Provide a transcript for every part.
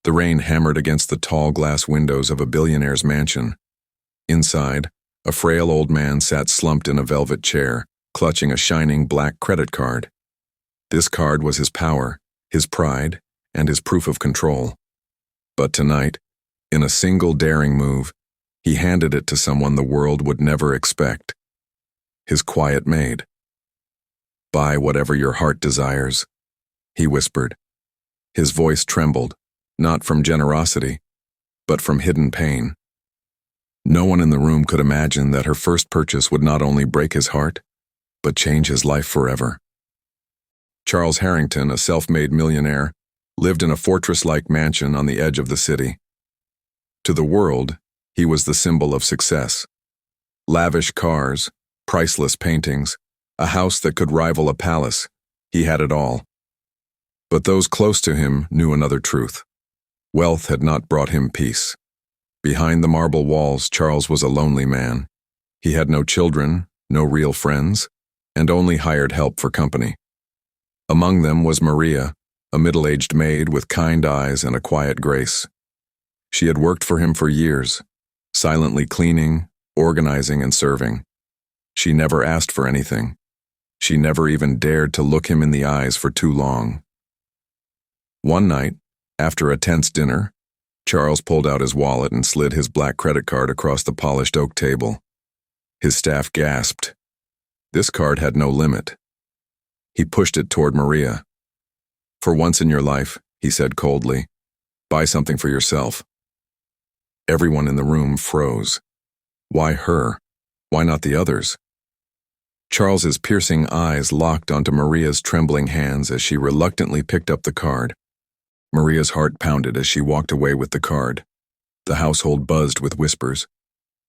The rain hammered against the tall glass windows of a billionaire's mansion. Inside, a frail old man sat slumped in a velvet chair, clutching a shining black credit card. This card was his power, his pride, and his proof of control. But tonight, in a single daring move, he handed it to someone the world would never expect. His quiet maid. "Buy whatever your heart desires," he whispered. His voice trembled, not from generosity, but from hidden pain. No one in the room could imagine that her first purchase would not only break his heart, but change his life forever. Charles Harrington, a self-made millionaire, lived in a fortress-like mansion on the edge of the city. To the world, he was the symbol of success. Lavish cars, priceless paintings, a house that could rival a palace, he had it all. But those close to him knew another truth. Wealth had not brought him peace. Behind the marble walls, Charles was a lonely man. He had no children, no real friends, and only hired help for company. Among them was Maria, a middle-aged maid with kind eyes and a quiet grace. She had worked for him for years, silently cleaning, organizing, and serving. She never asked for anything. She never even dared to look him in the eyes for too long. One night, after a tense dinner, Charles pulled out his wallet and slid his black credit card across the polished oak table. His staff gasped. This card had no limit. He pushed it toward Maria. "For once in your life," he said coldly, "buy something for yourself." Everyone in the room froze. Why her? Why not the others? Charles's piercing eyes locked onto Maria's trembling hands as she reluctantly picked up the card. Maria's heart pounded as she walked away with the card. The household buzzed with whispers.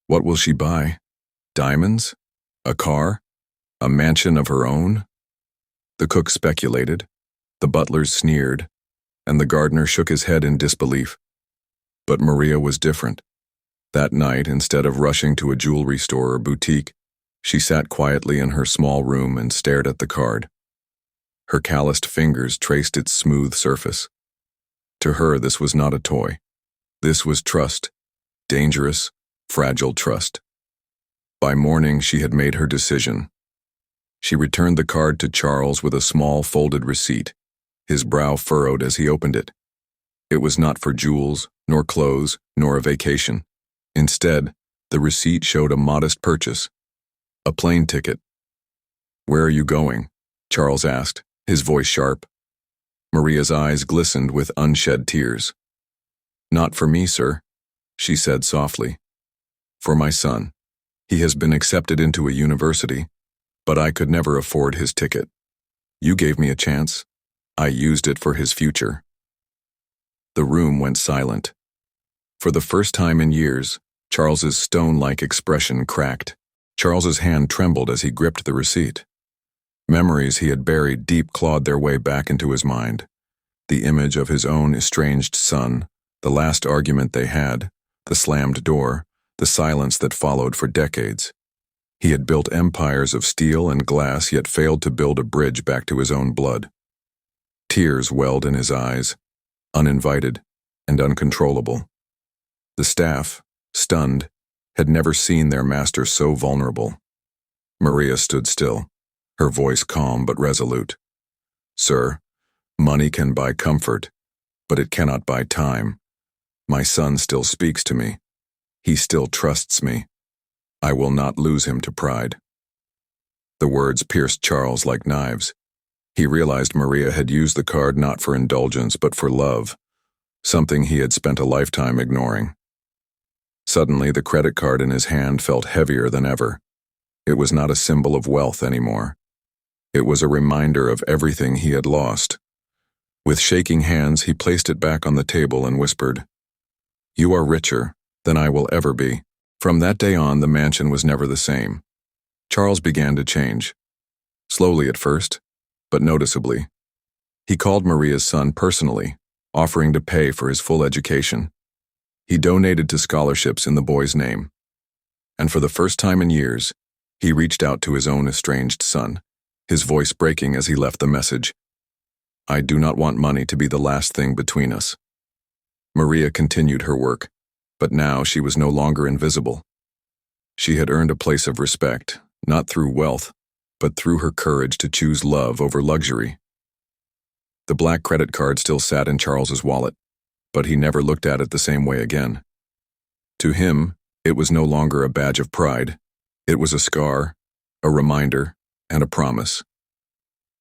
What will she buy? Diamonds? A car? A mansion of her own? The cook speculated, the butlers sneered, and the gardener shook his head in disbelief. But Maria was different. That night, instead of rushing to a jewelry store or boutique, she sat quietly in her small room and stared at the card. Her calloused fingers traced its smooth surface. To her, this was not a toy. This was trust. Dangerous, fragile trust. By morning, she had made her decision. She returned the card to Charles with a small folded receipt, his brow furrowed as he opened it. It was not for jewels, nor clothes, nor a vacation. Instead, the receipt showed a modest purchase. A plane ticket. "Where are you going?" Charles asked, his voice sharp. Maria's eyes glistened with unshed tears. "Not for me, sir," she said softly. "For my son. He has been accepted into a university, but I could never afford his ticket. You gave me a chance. I used it for his future." The room went silent. For the first time in years, Charles's stone-like expression cracked. Charles's hand trembled as he gripped the receipt. Memories he had buried deep clawed their way back into his mind. The image of his own estranged son, the last argument they had, the slammed door, the silence that followed for decades. He had built empires of steel and glass, yet failed to build a bridge back to his own blood. Tears welled in his eyes, uninvited and uncontrollable. The staff, stunned, had never seen their master so vulnerable. Maria stood still, her voice calm but resolute. "Sir, money can buy comfort, but it cannot buy time. My son still speaks to me. He still trusts me. I will not lose him to pride." The words pierced Charles like knives. He realized Maria had used the card not for indulgence but for love, something he had spent a lifetime ignoring. Suddenly, the credit card in his hand felt heavier than ever. It was not a symbol of wealth anymore. It was a reminder of everything he had lost. With shaking hands, he placed it back on the table and whispered, "You are richer than I will ever be." From that day on, the mansion was never the same. Charles began to change. Slowly at first, but noticeably. He called Maria's son personally, offering to pay for his full education. He donated to scholarships in the boy's name. And for the first time in years, he reached out to his own estranged son, his voice breaking as he left the message. "I do not want money to be the last thing between us." Maria continued her work, but now she was no longer invisible. She had earned a place of respect, not through wealth, but through her courage to choose love over luxury. The black credit card still sat in Charles's wallet, but he never looked at it the same way again. To him, it was no longer a badge of pride. It was a scar, a reminder, and a promise.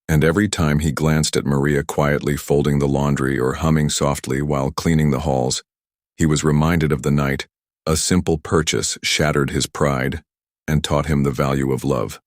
And every time he glanced at Maria quietly folding the laundry or humming softly while cleaning the halls, he was reminded of the night a simple purchase shattered his pride and taught him the value of love.